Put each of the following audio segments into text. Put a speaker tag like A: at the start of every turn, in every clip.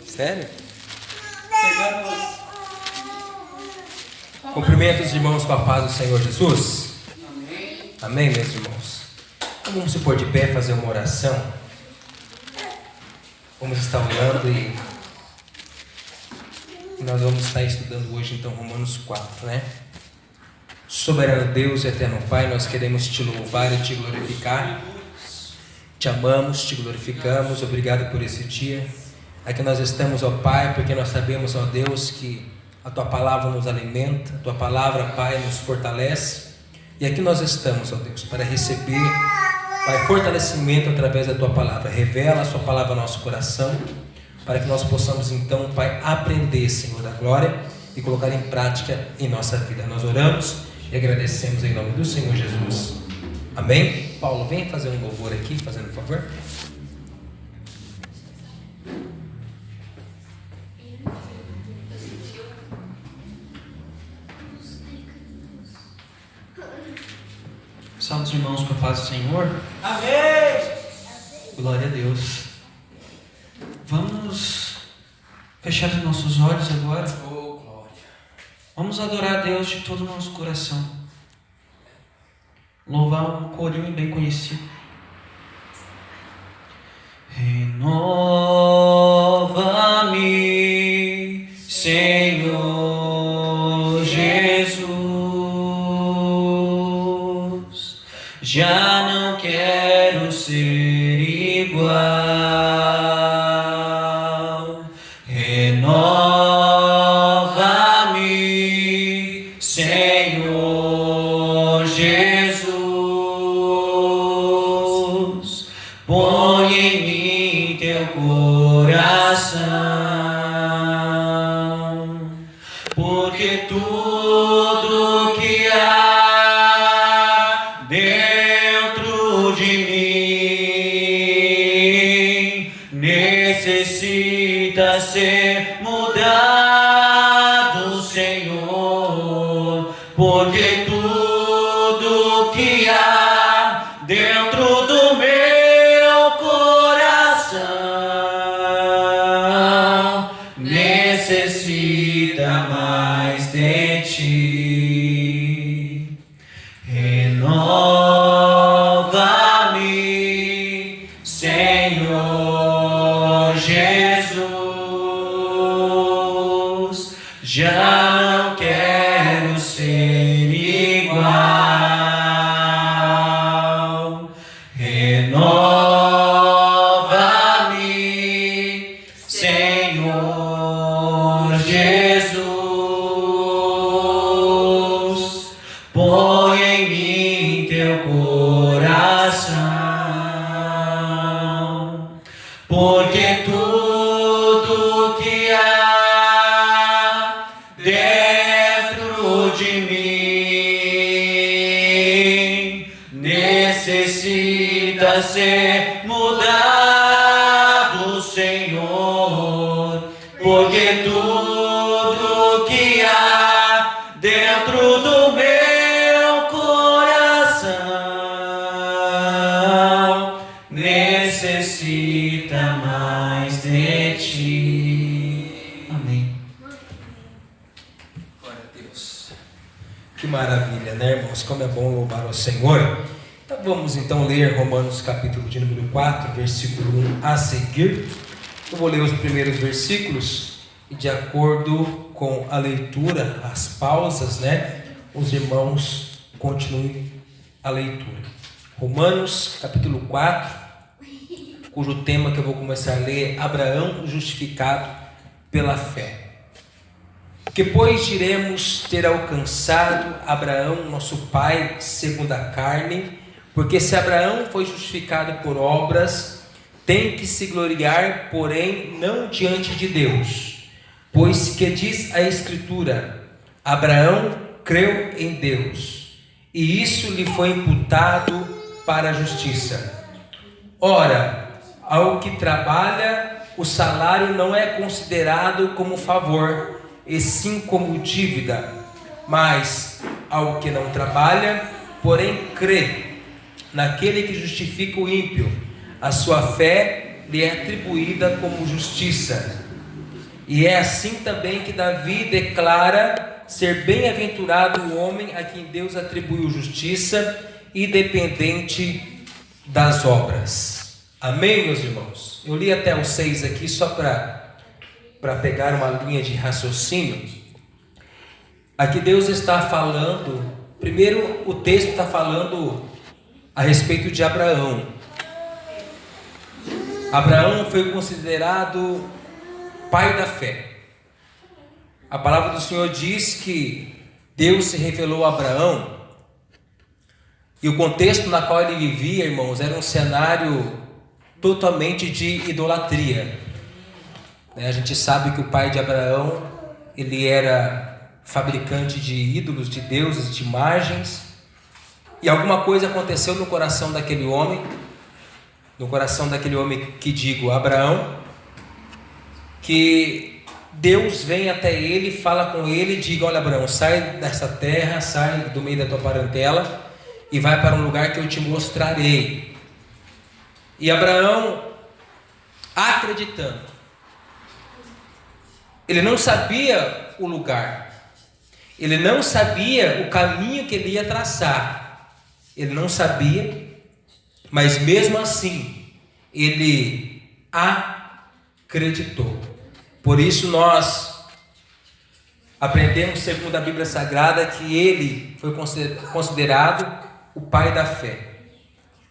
A: Sério? Cumprimento os irmãos com a paz do Senhor Jesus.
B: Amém.
A: Amém, meus irmãos. Então vamos se pôr de pé, fazer uma oração. Vamos estar orando e nós vamos estar estudando hoje então Romanos 4, né? Soberano Deus, eterno Pai, nós queremos te louvar e te glorificar. Te amamos, te glorificamos. Obrigado por esse dia. Aqui nós estamos, ó Pai, porque nós sabemos, ó Deus, que a Tua Palavra nos alimenta, a Tua Palavra, Pai, nos fortalece. E aqui nós estamos, ó Deus, para receber, Pai, fortalecimento através da Tua Palavra. Revela a Sua Palavra ao nosso coração, para que nós possamos então, Pai, aprender, Senhor da glória, e colocar em prática em nossa vida. Nós oramos e agradecemos em nome do Senhor Jesus. Amém? Paulo, vem fazer um louvor aqui, fazendo um favor.
B: Salve os irmãos com a paz do Senhor.
A: Amém!
B: Glória a Deus. Vamos fechar os nossos olhos agora.
A: Oh, glória.
B: Vamos adorar a Deus de todo o nosso coração. Louvar um corinho bem conhecido. Renova-me, Senhor Jesus. Já não quero ser igual. Renova-me, Senhor Jesus. Põe em mim teu coração, porque tudo que há dentro de mim necessita ser mudado, Senhor, porque tudo que há dentro do meu coração necessita mais de ti. Renova-me, Senhor Jesus. Já não quero ser igual. Renova-me, Senhor Jesus. Põe em mim teu coração, porque tudo que há dentro de mim necessita ser mudado, Senhor, porque tudo que há dentro do meu coração necessita mais de ti. Amém.
A: Glória a Deus. Que maravilha, né, irmãos? Como é bom louvar ao Senhor. Então vamos então ler Romanos capítulo de número 4, versículo 1 a seguir. Eu vou ler os primeiros versículos e de acordo com a leitura, as pausas, né, os irmãos continuem a leitura. Romanos capítulo 4, cujo tema que eu vou começar a ler é Abraão justificado pela fé. Que pois diremos ter alcançado Abraão, nosso pai, segundo a carne? Porque se Abraão foi justificado por obras, tem que se gloriar, porém não diante de Deus. Pois que diz a Escritura: Abraão creu em Deus, e isso lhe foi imputado para a justiça. Ora, ao que trabalha, o salário não é considerado como favor, e sim como dívida. Mas ao que não trabalha, porém crê naquele que justifica o ímpio, a sua fé lhe é atribuída como justiça. E é assim também que Davi declara ser bem-aventurado o homem a quem Deus atribuiu justiça, independente das obras. Amém, meus irmãos? Eu li até o 6 aqui só para pegar uma linha de raciocínio. Aqui Deus está falando, primeiro o texto está falando a respeito de Abraão. Abraão foi considerado pai da fé. A palavra do Senhor diz que Deus se revelou a Abraão, e o contexto na qual ele vivia, irmãos, era um cenário totalmente de idolatria. A gente sabe que o pai de Abraão, ele era fabricante de ídolos, de deuses, de imagens, e alguma coisa aconteceu no coração daquele homem, que digo, Abraão, que Deus vem até ele, fala com ele e diga: olha, Abraão, sai dessa terra, sai do meio da tua parentela e vai para um lugar que eu te mostrarei. E Abraão, acreditando, ele não sabia o lugar, ele não sabia o caminho que ele ia traçar, ele não sabia, mas mesmo assim ele acreditou. Por isso nós aprendemos, segundo a Bíblia Sagrada, que ele foi considerado o pai da fé,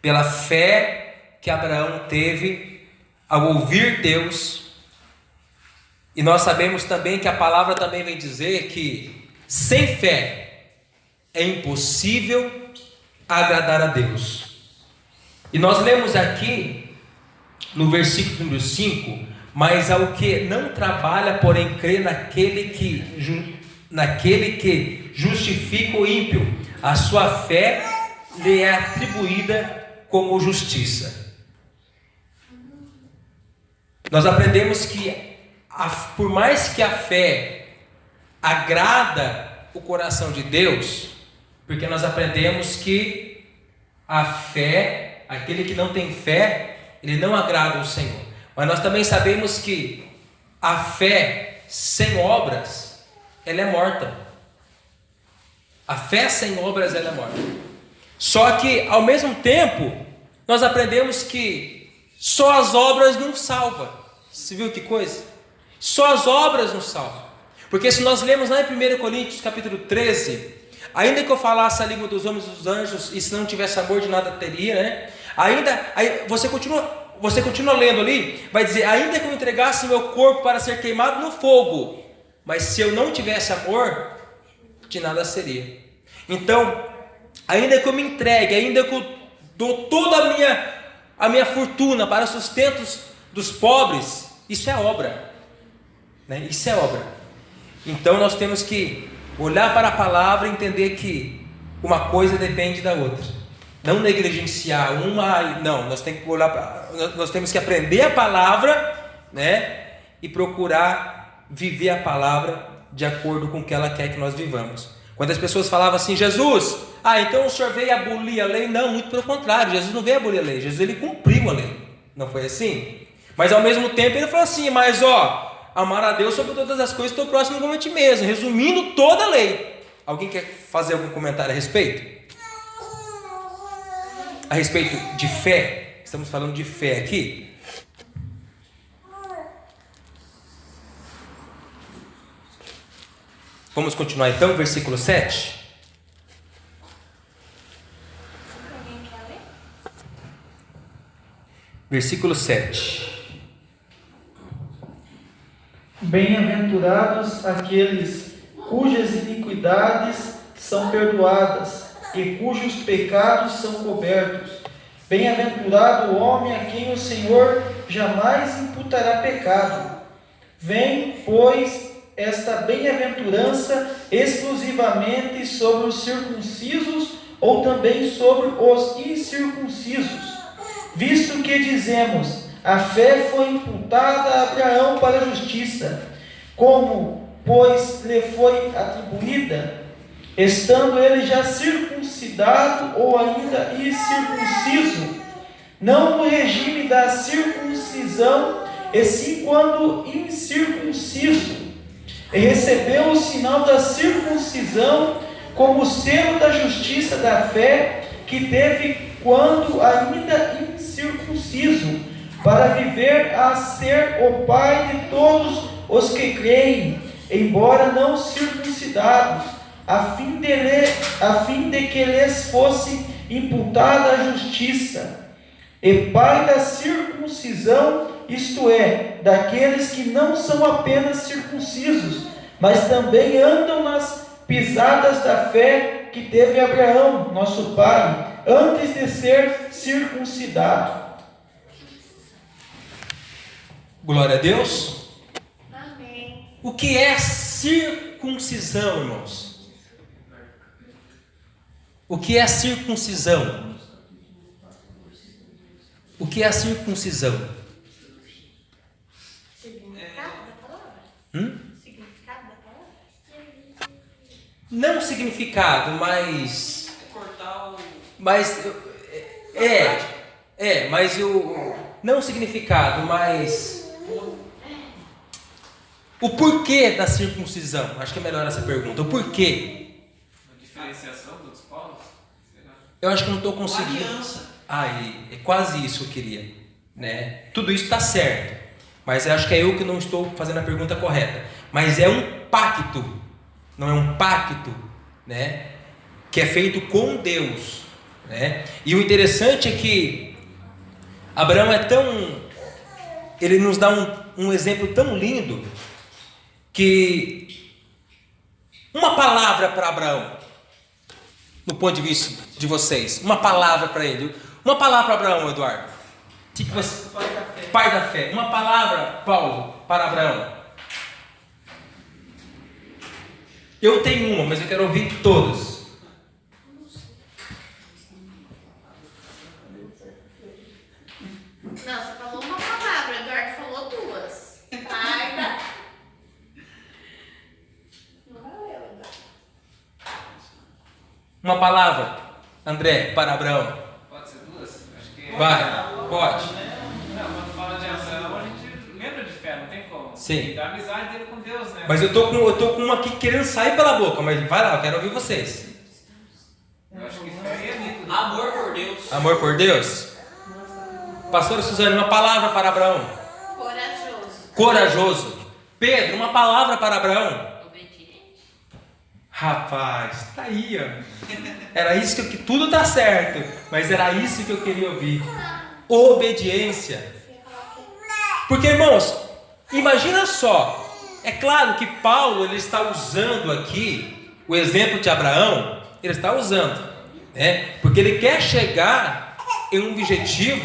A: pela fé que Abraão teve ao ouvir Deus. E nós sabemos também que a palavra também vem dizer que sem fé é impossível agradar a Deus. E nós lemos aqui no versículo número 5: mas ao que não trabalha, porém crê naquele que justifica o ímpio, a sua fé lhe é atribuída como justiça. Nós aprendemos que por mais que a fé agrada o coração de Deus, porque nós aprendemos que a fé, aquele que não tem fé, ele não agrada o Senhor. Mas nós também sabemos que a fé sem obras, ela é morta. A fé sem obras, ela é morta. Só que, ao mesmo tempo, nós aprendemos que só as obras não salvam. Você viu que coisa? Só as obras não salvam. Porque se nós lemos lá em 1 Coríntios capítulo 13, ainda que eu falasse a língua dos homens e dos anjos, e se não tivesse amor de nada teria, né? Aí você continua lendo ali, vai dizer: ainda que eu entregasse meu corpo para ser queimado no fogo, mas se eu não tivesse amor, de nada seria. Então, ainda que eu me entregue, ainda que eu dou toda a minha fortuna para sustentos dos pobres, isso é obra, né? Isso é obra. Então nós temos que olhar para a palavra e entender que uma coisa depende da outra. Não negligenciar uma, não, nós temos que aprender a palavra, né? E procurar viver a palavra de acordo com o que ela quer que nós vivamos. Quando as pessoas falavam assim: Jesus, então o senhor veio abolir a lei? Não, muito pelo contrário, Jesus não veio abolir a lei, Jesus ele cumpriu a lei. Não foi assim? Mas ao mesmo tempo ele falou assim: mas amar a Deus sobre todas as coisas, teu próximo como a ti mesmo, resumindo toda a lei. Alguém quer fazer algum comentário a respeito? A respeito de fé, estamos falando de fé aqui. Vamos continuar então, versículo 7. Versículo 7.
C: Bem-aventurados aqueles cujas iniquidades são perdoadas e cujos pecados são cobertos. Bem-aventurado o homem a quem o Senhor jamais imputará pecado. Vem, pois, esta bem-aventurança exclusivamente sobre os circuncisos ou também sobre os incircuncisos? Visto que dizemos: a fé foi imputada a Abraão para a justiça, como, pois, lhe foi atribuída, estando ele já circuncidado ou ainda incircunciso, não no regime da circuncisão, e sim quando incircunciso, e recebeu o sinal da circuncisão como selo da justiça da fé que teve quando ainda incircunciso, para viver a ser o Pai de todos os que creem, embora não circuncidados, a fim de que lhes fosse imputada a justiça, e Pai da circuncisão, isto é, daqueles que não são apenas circuncisos, mas também andam nas pisadas da fé que teve Abraão, nosso pai, antes de ser circuncidado.
A: Glória a Deus.
D: Amém.
A: O que é circuncisão, irmãos? O que é circuncisão? O que é a circuncisão?
D: Significado da palavra? Significado da palavra?
A: Não significado, mas
B: Cortar o...
A: mas mas o não significado, mas o porquê da circuncisão. Acho que é melhor essa pergunta. O porquê?
B: Uma diferenciação dos povos? Será?
A: Eu acho que eu não estou conseguindo.
B: Aliança.
A: É quase isso que eu queria, né? Tudo isso está certo, mas eu acho que é eu que não estou fazendo a pergunta correta. Mas é um pacto, não é um pacto, né? Que é feito com Deus, né? E o interessante é que Abraão ele nos dá um exemplo tão lindo, que uma palavra para Abraão, no ponto de vista de vocês, uma palavra para ele. Uma palavra para Abraão, Eduardo. Que você... Pai da fé. Uma palavra, Paulo, para Abraão. Eu tenho uma, mas eu quero ouvir todos.
D: Não, você falou uma palavra, Eduardo falou duas. Pai da... Não valeu, Eduardo.
A: Uma palavra, André, para Abraão.
B: Pode ser duas? Acho que...
A: Vai, pode.
B: Não, quando fala de Abraão, a gente lembra de fé, não tem como.
A: Sim.
B: E da amizade dele com Deus, né?
A: Mas eu tô com uma aqui querendo sair pela boca, mas vai lá, eu quero ouvir vocês.
B: Eu acho que fé é nítido.
E: Amor por Deus.
A: Amor por Deus. Pastora Suzane, uma palavra para Abraão.
D: Corajoso.
A: Corajoso. Pedro, uma palavra para Abraão.
E: Obediente.
A: Rapaz, tá aí, ó. Era isso que tudo tá certo, mas era isso que eu queria ouvir. Obediência. Porque, irmãos, imagina só. É claro que Paulo ele está usando aqui o exemplo de Abraão. Ele está usando, né? Porque ele quer chegar em um objetivo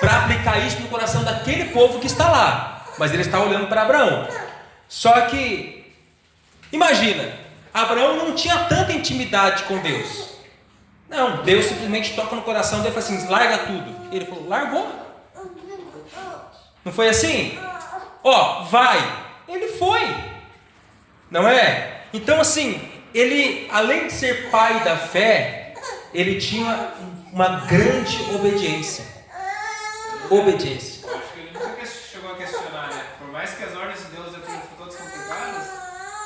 A: para aplicar isso no coração daquele povo que está lá. Mas ele está olhando para Abraão. Só que, imagina, Abraão não tinha tanta intimidade com Deus. Não, Deus simplesmente toca no coração dele e fala assim, larga tudo. Ele falou, largou. Não foi assim? Ó, vai. Ele foi. Não é? Então assim, ele, além de ser pai da fé, ele tinha uma grande obediência. Obediência.
B: Eu acho que ele nunca chegou a questionar, né? Por mais que as ordens de Deus foram todas complicadas,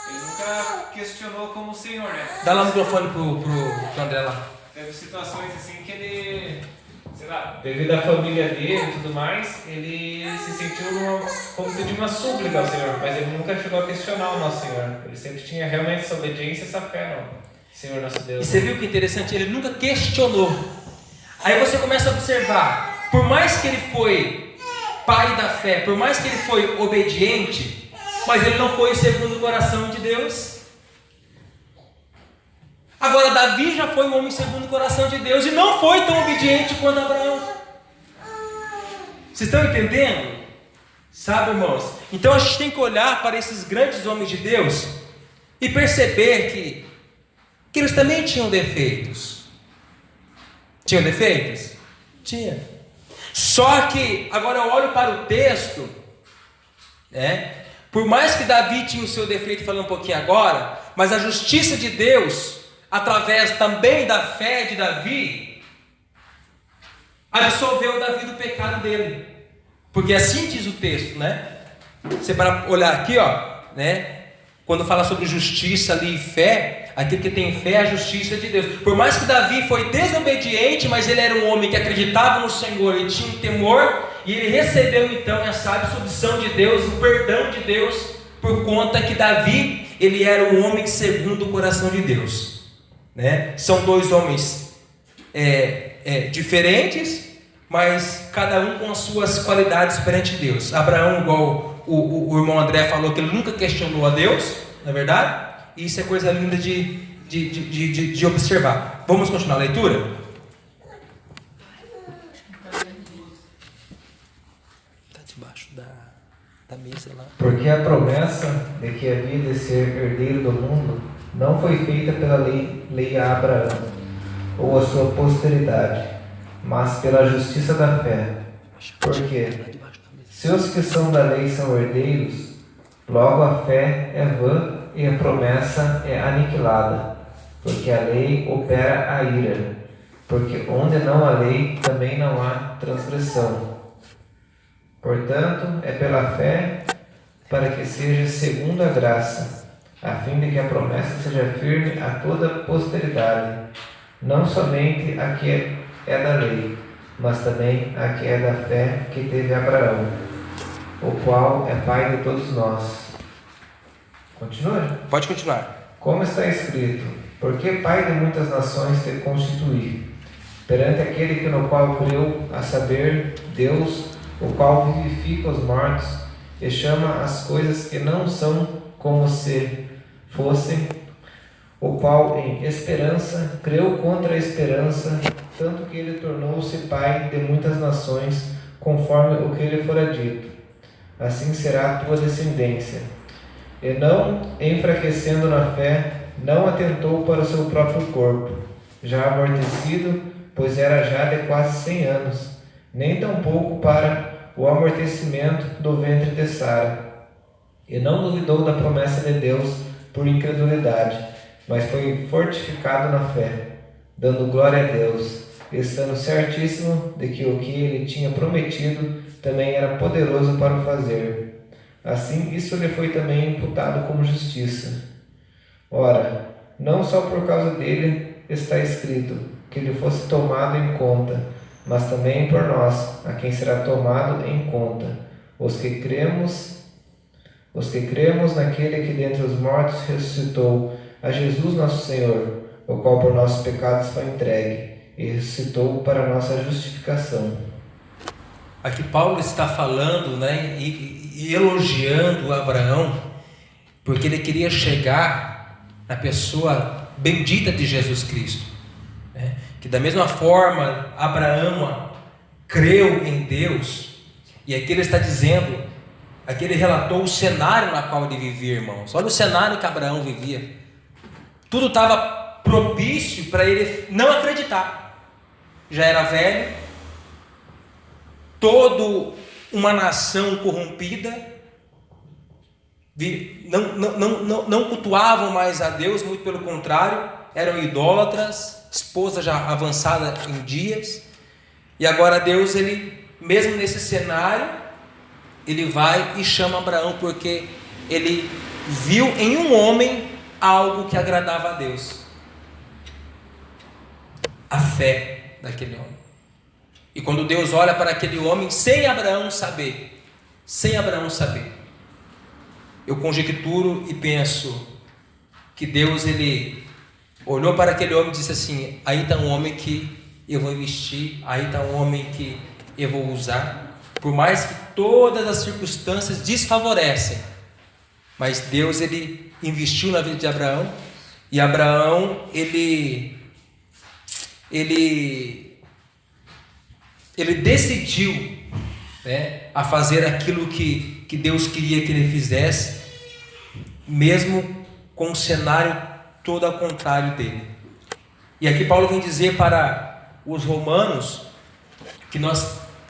B: ele nunca questionou como Senhor, né?
A: Dá lá o microfone pro André lá.
B: Teve situações assim que ele, sei lá, devido à família dele e tudo mais, ele se sentiu como pedir uma súplica ao Senhor, mas ele nunca chegou a questionar o nosso Senhor. Ele sempre tinha realmente essa obediência e essa fé no Senhor nosso
A: E
B: Deus.
A: você viu que interessante? Ele nunca questionou. Aí você começa a observar, por mais que ele foi pai da fé, por mais que ele foi obediente, mas ele não foi segundo o coração de Deus. Agora Davi já foi um homem segundo o coração de Deus e não foi tão obediente quanto Abraão. Vocês estão entendendo? Sabe, irmãos? Então a gente tem que olhar para esses grandes homens de Deus e perceber que eles também tinham defeitos. Tinham defeitos? Tinha. Só que, agora eu olho para o texto, né? Por mais que Davi tinha o seu defeito, falando um pouquinho agora, mas a justiça de Deus, através também da fé de Davi, absolveu Davi do pecado dele. Porque assim diz o texto, né? Você para olhar aqui, ó, né? Quando fala sobre justiça ali e fé, aquele que tem fé é a justiça de Deus. Por mais que Davi foi desobediente, mas ele era um homem que acreditava no Senhor e tinha um temor, e ele recebeu então essa absolvição de Deus, o perdão de Deus, por conta que Davi, ele era um homem segundo o coração de Deus, né? São dois homens diferentes, mas cada um com as suas qualidades perante Deus. Abraão, igual o irmão André falou, que ele nunca questionou a Deus, não é verdade? E isso é coisa linda de observar. Vamos continuar a leitura? Está debaixo da mesa lá.
E: Porque a promessa de que havia de ser herdeiro do mundo não foi feita pela lei a Abraão ou a sua posteridade, mas pela justiça da fé. Porque se os que são da lei são herdeiros, logo a fé é vã e a promessa é aniquilada, porque a lei opera a ira, porque onde não há lei também não há transgressão. Portanto, é pela fé, para que seja segundo a graça, a fim de que a promessa seja firme a toda posteridade, não somente a que é da lei, mas também a que é da fé que teve Abraão, o qual é pai de todos nós. Continua?
A: Pode continuar.
E: Como está escrito: porque pai de muitas nações te constituí, perante aquele que no qual creu, a saber, Deus, o qual vivifica os mortos e chama as coisas que não são como se fossem, o qual em esperança creu contra a esperança, tanto que ele tornou-se pai de muitas nações, conforme o que lhe fora dito: assim será a tua descendência. E não, enfraquecendo na fé, não atentou para o seu próprio corpo, já amortecido, pois era já de quase 100 anos, nem tampouco para o amortecimento do ventre de Sara. E não duvidou da promessa de Deus por incredulidade, mas foi fortificado na fé, dando glória a Deus, estando certíssimo de que o que ele tinha prometido também era poderoso para o fazer. Assim, isso lhe foi também imputado como justiça. Ora, não só por causa dele está escrito que ele fosse tomado em conta, mas também por nós, a quem será tomado em conta, os que cremos naquele que dentre os mortos ressuscitou, a Jesus nosso Senhor, o qual por nossos pecados foi entregue e ressuscitou para a nossa justificação.
A: Aqui Paulo está falando, né, e elogiando Abraão, porque ele queria chegar na pessoa bendita de Jesus Cristo, né? Que da mesma forma Abraão creu em Deus, e aqui ele está dizendo, aqui ele relatou o cenário na qual ele vivia, irmãos. Olha o cenário que Abraão vivia. Tudo estava propício para ele não acreditar. Já era velho, toda uma nação corrompida, não cultuavam mais a Deus, muito pelo contrário, eram idólatras, esposa já avançada em dias. E agora Deus, ele, mesmo nesse cenário, ele vai e chama Abraão, porque ele viu em um homem algo que agradava a Deus: a fé daquele homem. E quando Deus olha para aquele homem, sem Abraão saber, eu conjecturo e penso que Deus, ele olhou para aquele homem e disse assim: aí está um homem que eu vou investir, aí está um homem que eu vou usar, por mais que todas as circunstâncias desfavorecem, mas Deus, ele investiu na vida de Abraão, e Abraão, ele decidiu, né, a fazer aquilo que Deus queria que ele fizesse, mesmo com o cenário todo ao contrário dele. E aqui Paulo vem dizer para os romanos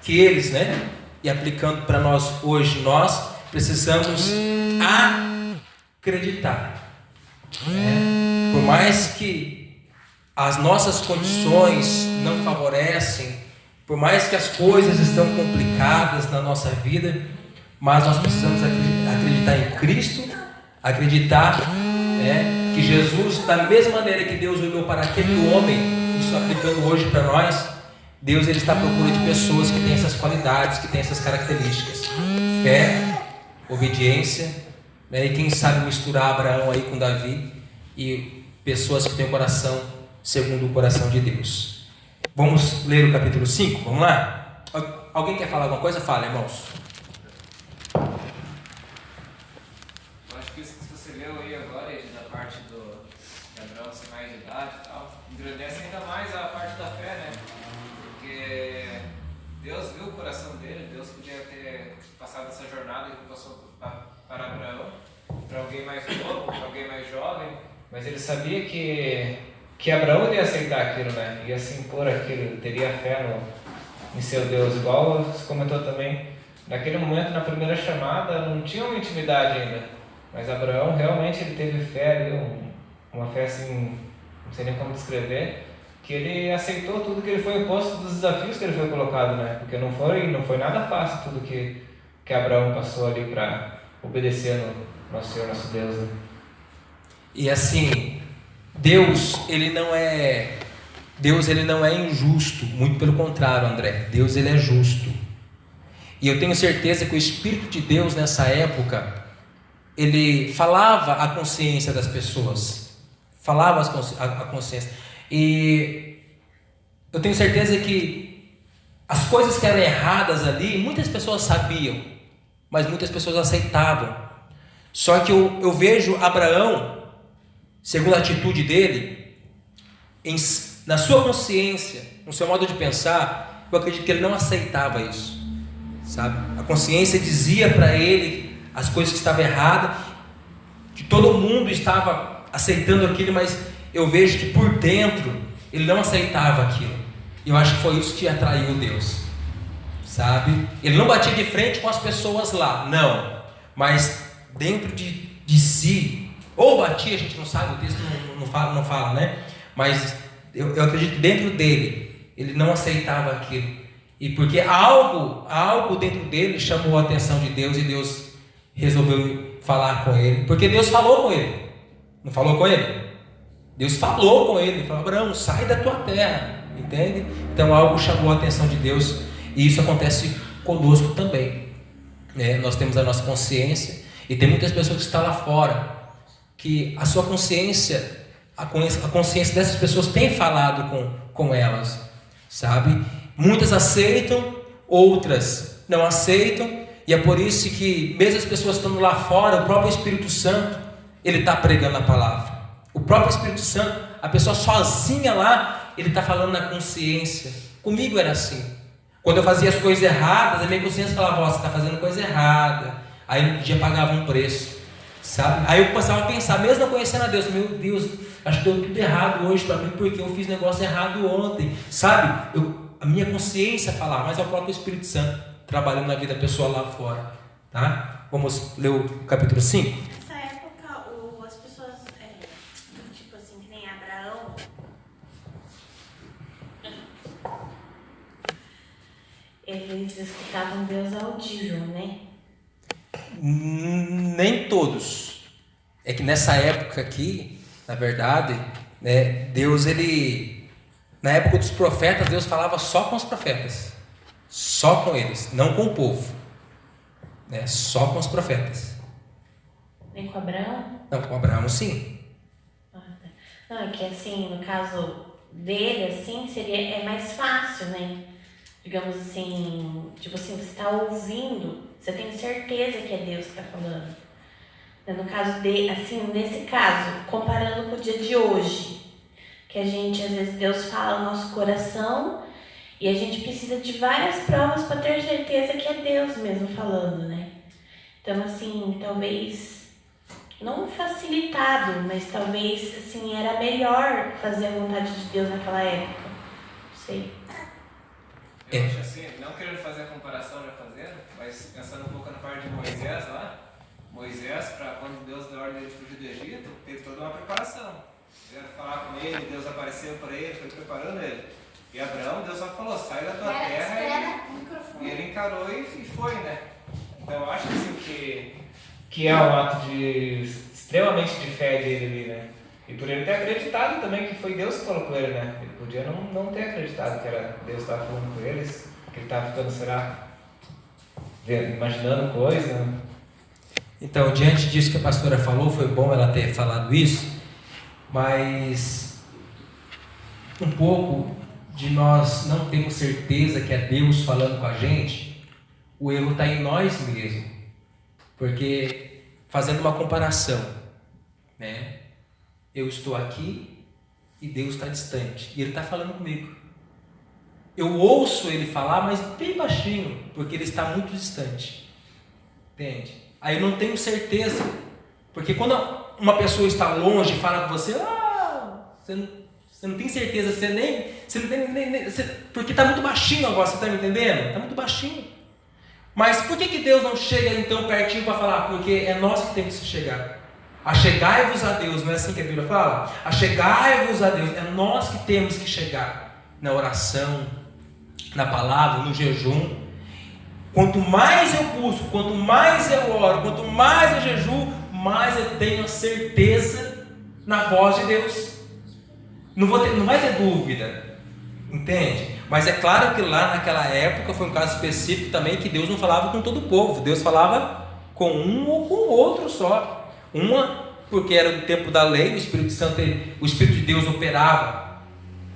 A: que eles, né, e aplicando para nós hoje, nós precisamos acreditar, né? Por mais que as nossas condições não favorecem, Por mais que as coisas estão complicadas na nossa vida, mas nós precisamos acreditar em Cristo, acreditar, que Jesus, da mesma maneira que Deus olhou para aquele homem, isso aplicando hoje para nós, Deus ele está à procura de pessoas que têm essas qualidades, que têm essas características: fé, obediência, e quem sabe misturar Abraão aí com Davi, e pessoas que têm o coração segundo o coração de Deus. Vamos ler o capítulo 5? Vamos lá? Alguém quer falar alguma coisa? Fala, irmãos.
F: Eu acho que isso que você leu aí agora, Ed, da parte de Abraão ser mais de idade e tal, engrandece ainda mais a parte da fé, né? Porque Deus viu o coração dele, Deus podia ter passado essa jornada que passou para Abraão, para alguém mais novo, para alguém mais jovem, mas ele sabia que Abraão ia aceitar aquilo, né? Ia se impor aquilo, teria fé em seu Deus, igual você comentou também. Naquele momento, na primeira chamada, não tinha uma intimidade ainda, mas Abraão realmente ele teve fé ali, uma fé assim, não sei nem como descrever, que ele aceitou tudo que ele foi imposto, dos desafios que ele foi colocado, né? Porque não foi nada fácil tudo que Abraão passou ali para obedecer no nosso Senhor, nosso Deus, né?
A: E assim, Deus ele não é injusto, muito pelo contrário, André. Deus ele é justo. E eu tenho certeza que o Espírito de Deus nessa época, ele falava a consciência das pessoas, falava a consciência. E eu tenho certeza que as coisas que eram erradas ali, muitas pessoas sabiam, mas muitas pessoas aceitavam. Só que eu vejo Abraão, segundo a atitude dele, na sua consciência, no seu modo de pensar, eu acredito que ele não aceitava isso, sabe? A consciência dizia para ele as coisas que estavam erradas, que todo mundo estava aceitando aquilo, mas eu vejo que por dentro ele não aceitava aquilo. E eu acho que foi isso que atraiu Deus, sabe? Ele não batia de frente com as pessoas lá, não, mas dentro de si, ou batia, a gente não sabe, o texto não fala, né? Mas eu acredito que dentro dele, ele não aceitava aquilo. E porque algo dentro dele chamou a atenção de Deus, e Deus resolveu falar com ele. Porque Deus falou com ele. Não falou com ele? Deus falou com ele. Falou: Abraão, sai da tua terra. Entende? Então algo chamou a atenção de Deus. E isso acontece conosco também. Nós temos a nossa consciência. E tem muitas pessoas que estão lá fora, que a sua consciência, a consciência dessas pessoas tem falado com elas, sabe? Muitas aceitam, outras não aceitam, e é por isso que mesmo as pessoas estando lá fora, o próprio Espírito Santo, ele está pregando a palavra. O próprio Espírito Santo, a pessoa sozinha lá, ele está falando na consciência. Comigo era assim. Quando eu fazia as coisas erradas, a minha consciência falava: você está fazendo coisa errada. Aí um dia pagava um preço, sabe? Aí eu passava a pensar, mesmo não conhecendo a Deus: meu Deus, acho que deu tudo errado hoje para mim, porque eu fiz negócio errado ontem, sabe? A minha consciência falava, mas é o próprio Espírito Santo trabalhando na vida pessoal lá fora, tá? Vamos ler o capítulo 5?
D: Nessa época, as pessoas, tipo assim, que nem Abraão, eles escutavam Deus audível, né?
A: Nem todos. É que nessa época aqui, na verdade, né, Deus, ele, na época dos profetas, Deus falava só com os profetas, só com eles, não com o povo, né, só com os profetas.
D: Nem com Abraão?
A: Não, com Abraão sim.
D: Não, é que assim, no caso dele, assim, é mais fácil, né? Digamos assim, tipo assim, você está ouvindo, você tem certeza que é Deus que está falando. No caso de, assim, nesse caso, comparando com o dia de hoje, que a gente, às vezes, Deus fala no nosso coração e a gente precisa de várias provas para ter certeza que é Deus mesmo falando, né? Então, assim, talvez, não facilitado, mas talvez, assim, era melhor fazer a vontade de Deus naquela época. Não sei.
F: Eu acho assim, não querendo fazer a comparação já fazendo, mas pensando um pouco na parte de Moisés lá, Moisés, para quando Deus deu ordem de fugir do Egito, teve toda uma preparação. Vieram falar com ele, Deus apareceu para ele, foi preparando ele. E Abraão, Deus só falou, sai da tua terra, e ele encarou e foi, né? Então eu acho assim
B: Que é um ato extremamente de fé dele ali, né? E por ele ter acreditado também que foi Deus que falou com ele, né? Ele podia não ter acreditado que era Deus que estava falando com eles, que ele estava ficando, será, imaginando coisa, né?
A: Então, diante disso que a pastora falou, foi bom ela ter falado isso, mas um pouco de nós não termos certeza que é Deus falando com a gente, o erro está em nós mesmos. Porque, fazendo uma comparação, né? Eu estou aqui e Deus está distante, e Ele está falando comigo. Eu ouço Ele falar, mas bem baixinho, porque Ele está muito distante. Entende? Aí eu não tenho certeza, porque quando uma pessoa está longe e fala com você, você não tem certeza, você não tem porque está muito baixinho a voz, você está me entendendo? Está muito baixinho. Mas por que Deus não chega então pertinho para falar? Porque é nós que temos que chegar. Achegai-vos a Deus, não é assim que a Bíblia fala? Achegai-vos a Deus, é nós que temos que chegar na oração, na palavra, no jejum. Quanto mais eu busco, quanto mais eu oro, quanto mais eu jejuo, mais eu tenho a certeza na voz de Deus. Não vai ter dúvida, entende? Mas é claro que lá naquela época foi um caso específico também que Deus não falava com todo o povo, Deus falava com um ou com o outro só. Uma, porque era o tempo da lei, o Espírito Santo, o Espírito de Deus operava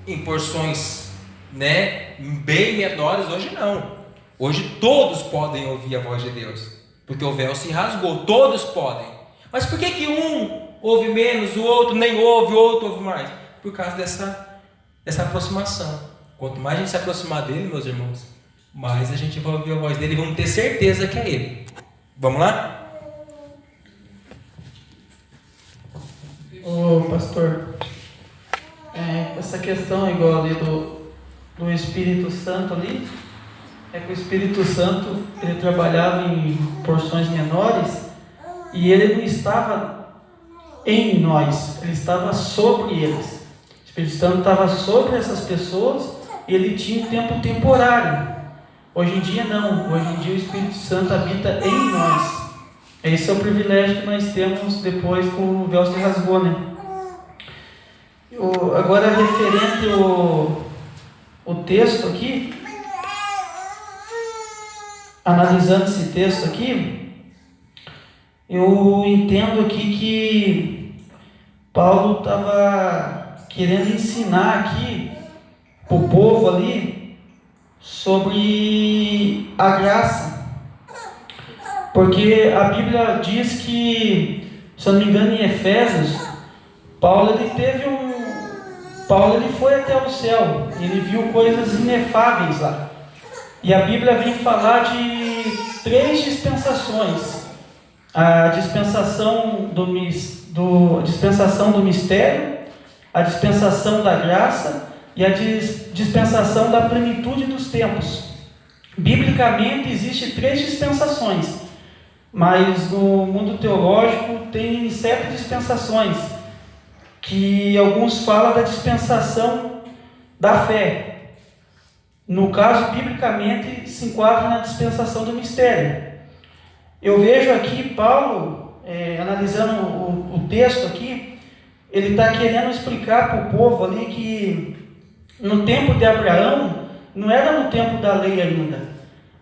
A: em porções, né, bem menores. Hoje não. Hoje todos podem ouvir a voz de Deus, porque o véu se rasgou, todos podem. Mas por que um ouve menos, o outro nem ouve, o outro ouve mais? Por causa dessa aproximação. Quanto mais a gente se aproximar dele, meus irmãos, mais a gente vai ouvir a voz dele e vamos ter certeza que é ele. Vamos lá?
C: Ô pastor, essa questão igual ali do Espírito Santo ali, é que o Espírito Santo ele trabalhava em porções menores e ele não estava em nós, ele estava sobre eles. O Espírito Santo estava sobre essas pessoas e ele tinha um tempo temporário. Hoje em dia não, hoje em dia o Espírito Santo habita em nós. Esse é o privilégio que nós temos depois que o véu se rasgou, né? Agora, referente o texto aqui, analisando esse texto aqui, eu entendo aqui que Paulo estava querendo ensinar aqui para o povo ali sobre a graça. Porque a Bíblia diz que, se eu não me engano, em Efésios, Paulo ele foi até o céu, ele viu coisas inefáveis lá. E a Bíblia vem falar de 3 dispensações: a dispensação dispensação do mistério, a dispensação da graça e a dispensação da plenitude dos tempos. Biblicamente existem 3 dispensações. Mas no mundo teológico tem 7 dispensações, que alguns falam da dispensação da fé. No caso, biblicamente, se enquadra na dispensação do mistério. Eu vejo aqui Paulo, analisando o texto aqui, ele está querendo explicar para o povo ali que no tempo de Abraão, não era no tempo da lei ainda.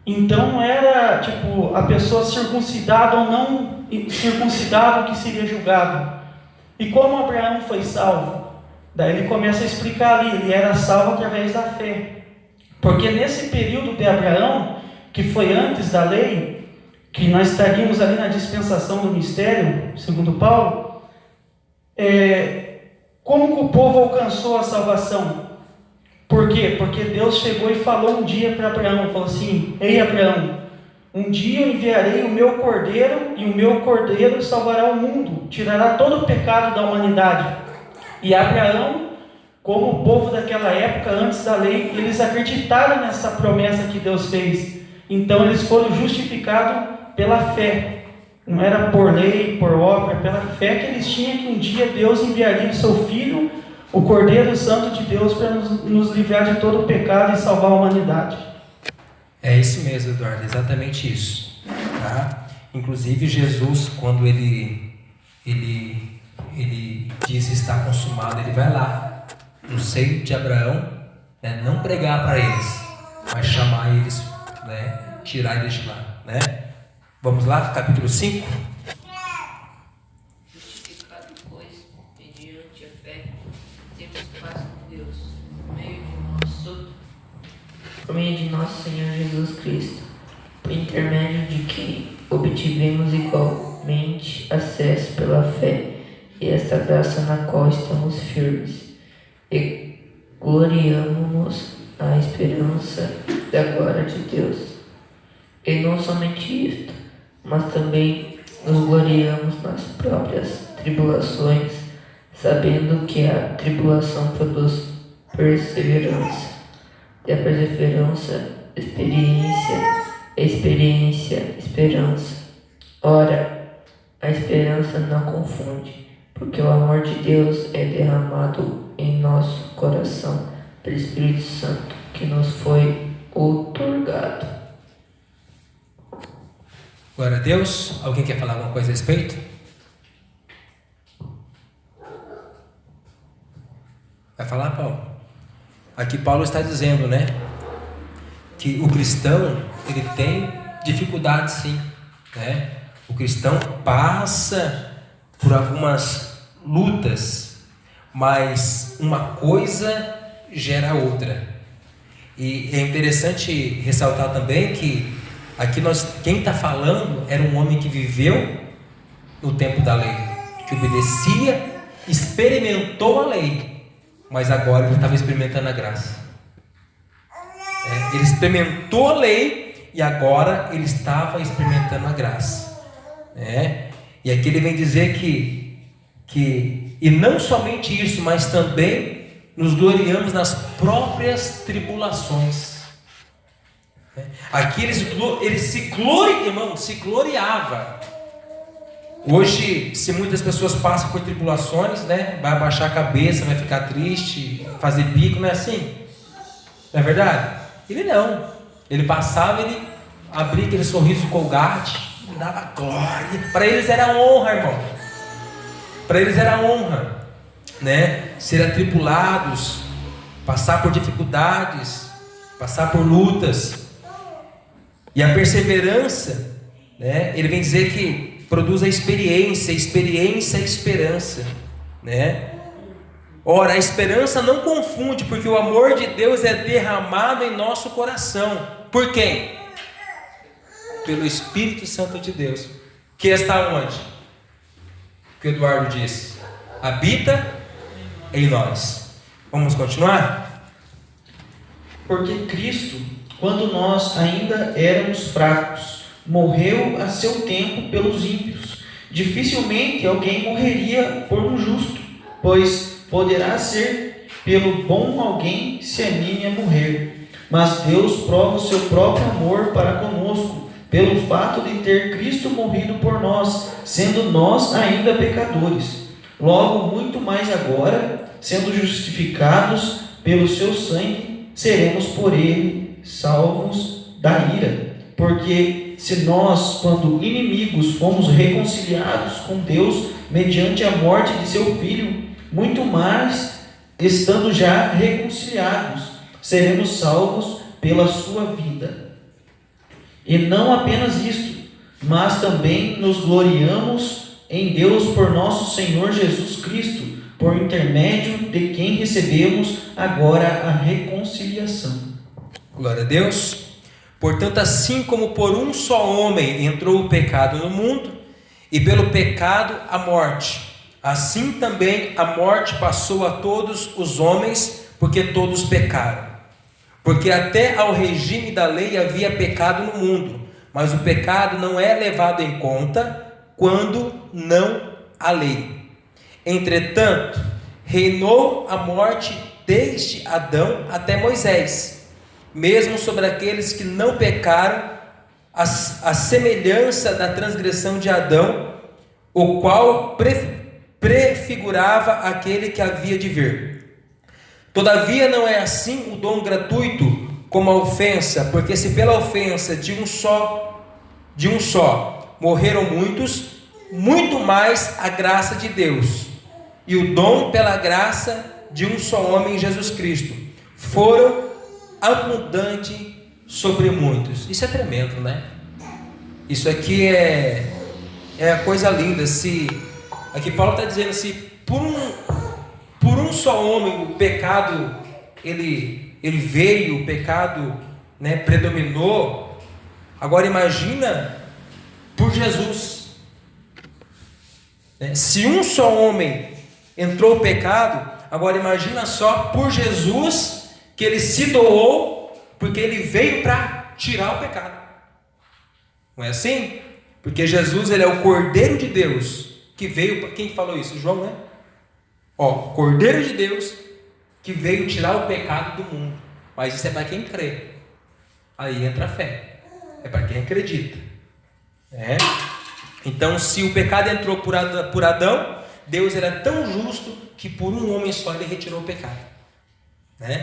C: Então não era tipo a pessoa circuncidada ou não circuncidado que seria julgado. E como Abraão foi salvo? Daí ele começa a explicar ali, ele era salvo através da fé. Porque nesse período de Abraão, que foi antes da lei, que nós estaríamos ali na dispensação do mistério, segundo Paulo, como que o povo alcançou a salvação? Por quê? Porque Deus chegou e falou um dia para Abraão, falou assim: ei Abraão, um dia eu enviarei o meu cordeiro, e o meu cordeiro salvará o mundo, tirará todo o pecado da humanidade. E Abraão, como o povo daquela época, antes da lei, eles acreditaram nessa promessa que Deus fez. Então eles foram justificados pela fé. Não era por lei, por obra, pela fé que eles tinham, que um dia Deus enviaria o seu filho o Cordeiro Santo de Deus para nos livrar de todo o pecado e salvar a humanidade.
A: É isso mesmo, Eduardo, exatamente isso. Tá? Inclusive Jesus, quando ele diz está consumado, ele vai lá no seio de Abraão, né, não pregar para eles, mas chamar eles, né, tirar eles de lá. Né? Vamos lá, capítulo 5.
G: Justificado, pois, mediante a fé, temos paz com Deus, por meio de nosso Senhor Jesus Cristo, por intermédio de quem obtivemos igualmente acesso pela fé e esta graça na qual estamos firmes e gloriamo-nos na esperança da glória de Deus. E não somente isto, mas também nos gloriamos nas próprias tribulações, sabendo que a tribulação produz perseverança, e a perseverança, experiência, a experiência, esperança. Ora, a esperança não confunde, porque o amor de Deus é derramado em nosso coração pelo Espírito Santo que nos foi outorgado.
A: Glória a Deus. Alguém quer falar alguma coisa a respeito? Vai falar, Paulo? Aqui Paulo está dizendo, né, que o cristão, ele tem dificuldade sim, né? O cristão passa por algumas lutas, mas uma coisa gera outra. E é interessante ressaltar também que aqui quem está falando era um homem que viveu no tempo da lei, que obedecia, experimentou a lei, mas agora ele estava experimentando a graça. Ele experimentou a lei e agora ele estava experimentando a graça. E aqui ele vem dizer que e não somente isso, mas também nos gloriamos nas próprias tribulações. Aqui ele se gloriava. Hoje, se muitas pessoas passam por tribulações, né, vai abaixar a cabeça, vai ficar triste, fazer bico, não é assim? Não é verdade? Ele não. Ele passava, ele abria aquele sorriso colgate, dava glória. Para eles era honra, irmão. Para eles era honra, né? Ser atribulados, passar por dificuldades, passar por lutas. E a perseverança, né? Ele vem dizer que produz a experiência, a esperança, né? Ora, a esperança não confunde, porque o amor de Deus é derramado em nosso coração. Por quem? Pelo Espírito Santo de Deus, que está onde? O que o Eduardo disse, habita em nós. Vamos continuar?
C: Porque Cristo, quando nós ainda éramos fracos, morreu a seu tempo pelos ímpios. Dificilmente alguém morreria por um justo, pois poderá ser pelo bom alguém se anime a morrer. Mas Deus prova o seu próprio amor para conosco, pelo fato de ter Cristo morrido por nós, sendo nós ainda pecadores. Logo, muito mais agora, sendo justificados pelo seu sangue, seremos por ele salvos da ira. Porque se nós, quando inimigos, fomos reconciliados com Deus mediante a morte de seu Filho, muito mais, estando já reconciliados, seremos salvos pela sua vida. E não apenas isto, mas também nos gloriamos em Deus por nosso Senhor Jesus Cristo, por intermédio de quem recebemos agora a reconciliação.
A: Glória a Deus. Portanto, assim como por um só homem entrou o pecado no mundo, e pelo pecado a morte, assim também a morte passou a todos os homens, porque todos pecaram. Porque até ao regime da lei havia pecado no mundo, mas o pecado não é levado em conta quando não há lei. Entretanto, reinou a morte desde Adão até Moisés, mesmo sobre aqueles que não pecaram, a semelhança da transgressão de Adão, o qual prefigurava aquele que havia de vir. Todavia não é assim o dom gratuito como a ofensa, porque se pela ofensa de um só morreram muitos, muito mais a graça de Deus e o dom pela graça de um só homem, Jesus Cristo, foram abundantes sobre muitos. Isso é tremendo, né? Isso aqui é a coisa linda. Aqui Paulo está dizendo, se por um só homem o pecado ele veio, o pecado, né, predominou. Agora imagina por Jesus, né? Se um só homem entrou o pecado, agora imagina só por Jesus, que ele se doou, porque ele veio para tirar o pecado. Não é assim? Porque Jesus, ele é o Cordeiro de Deus que veio para... Quem falou isso? João, né? Cordeiro de Deus que veio tirar o pecado do mundo. Mas isso é para quem crê. Aí entra a fé. É para quem acredita. Então, se o pecado entrou por Adão, Deus era tão justo que por um homem só ele retirou o pecado.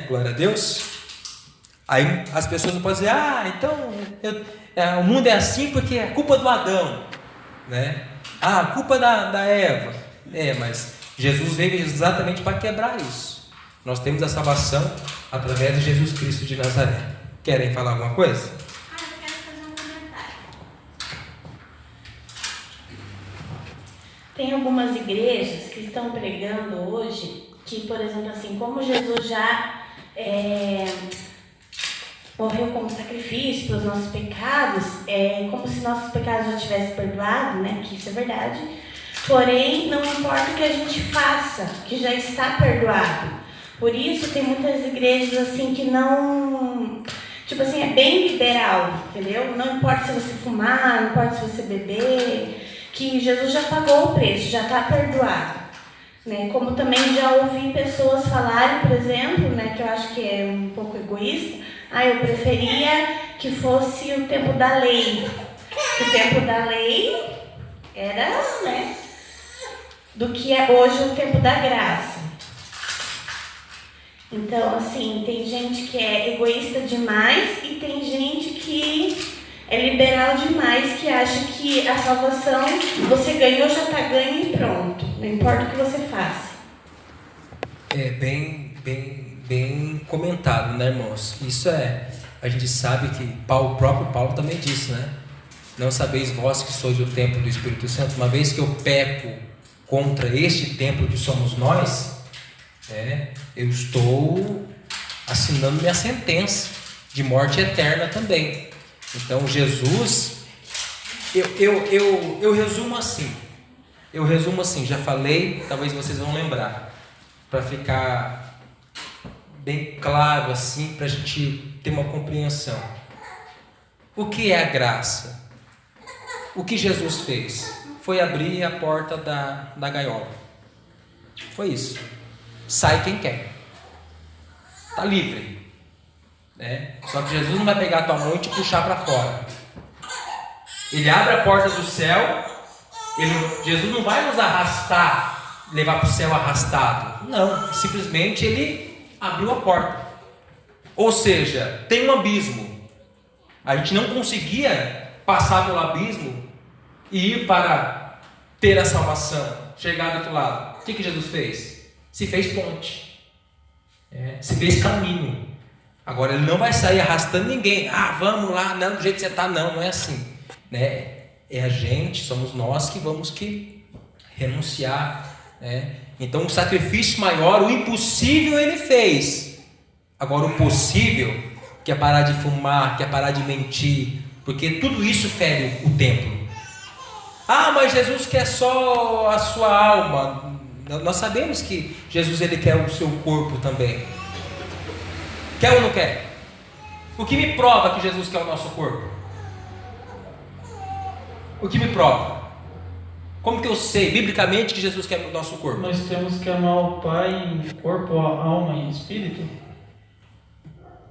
A: Glória a Deus. Aí as pessoas não podem dizer, então o mundo é assim porque é culpa do Adão, a culpa da Eva. Mas Jesus veio exatamente para quebrar isso. Nós temos a salvação através de Jesus Cristo de Nazaré. Querem falar alguma coisa?
D: Eu quero fazer um comentário. Tem algumas igrejas que estão pregando hoje que, por exemplo, assim, como Jesus já morreu como sacrifício pelos nossos pecados, como se nossos pecados já tivessem perdoado, que isso é verdade. Porém, não importa o que a gente faça, que já está perdoado. Por isso, tem muitas igrejas assim que não... Tipo assim, é bem liberal, entendeu? Não importa se você fumar, não importa se você beber, que Jesus já pagou o preço, já está perdoado. Como também já ouvi pessoas falarem, por exemplo, que eu acho que é um pouco egoísta, eu preferia que fosse o tempo da lei. O tempo da lei era, do que é hoje o tempo da graça. Então, assim, tem gente que é egoísta demais e tem gente que é liberal demais, que acha que a salvação, você ganhou, já está ganho e pronto. Não importa o que você faça.
A: É bem comentado, irmãos? Isso a gente sabe que o próprio Paulo também disse, Não sabeis vós que sois o templo do Espírito Santo, uma vez que eu peco contra este templo que somos nós, eu estou assinando minha sentença de morte eterna também. Então Jesus, eu resumo assim, já falei, talvez vocês vão lembrar, para ficar bem claro assim, para a gente ter uma compreensão. O que é a graça? O que Jesus fez? Foi abrir a porta da gaiola. Foi isso. Sai quem quer. Está livre. Só que Jesus não vai pegar a tua mão e te puxar para fora. Ele abre a porta do céu. Jesus não vai nos arrastar, levar para o céu arrastado. Não, simplesmente ele abriu a porta. Ou seja, tem um abismo. A gente não conseguia passar pelo abismo e ir para ter a salvação, chegar do outro lado. O que Jesus fez? Se fez ponte, se fez caminho. Agora ele não vai sair arrastando ninguém. Vamos lá, não, do jeito que você está, não é assim, É a gente, somos nós que vamos renunciar, Então o sacrifício maior, o impossível ele fez. Agora o possível, que é parar de fumar, que é parar de mentir, porque tudo isso fere o templo. Mas Jesus quer só a sua alma. Nós sabemos que Jesus ele quer o seu corpo também. Quer ou não quer? O que me prova que Jesus quer o nosso corpo? O que me prova? Como que eu sei, biblicamente, que Jesus quer o nosso corpo?
C: Nós temos que amar o Pai em corpo, alma e espírito.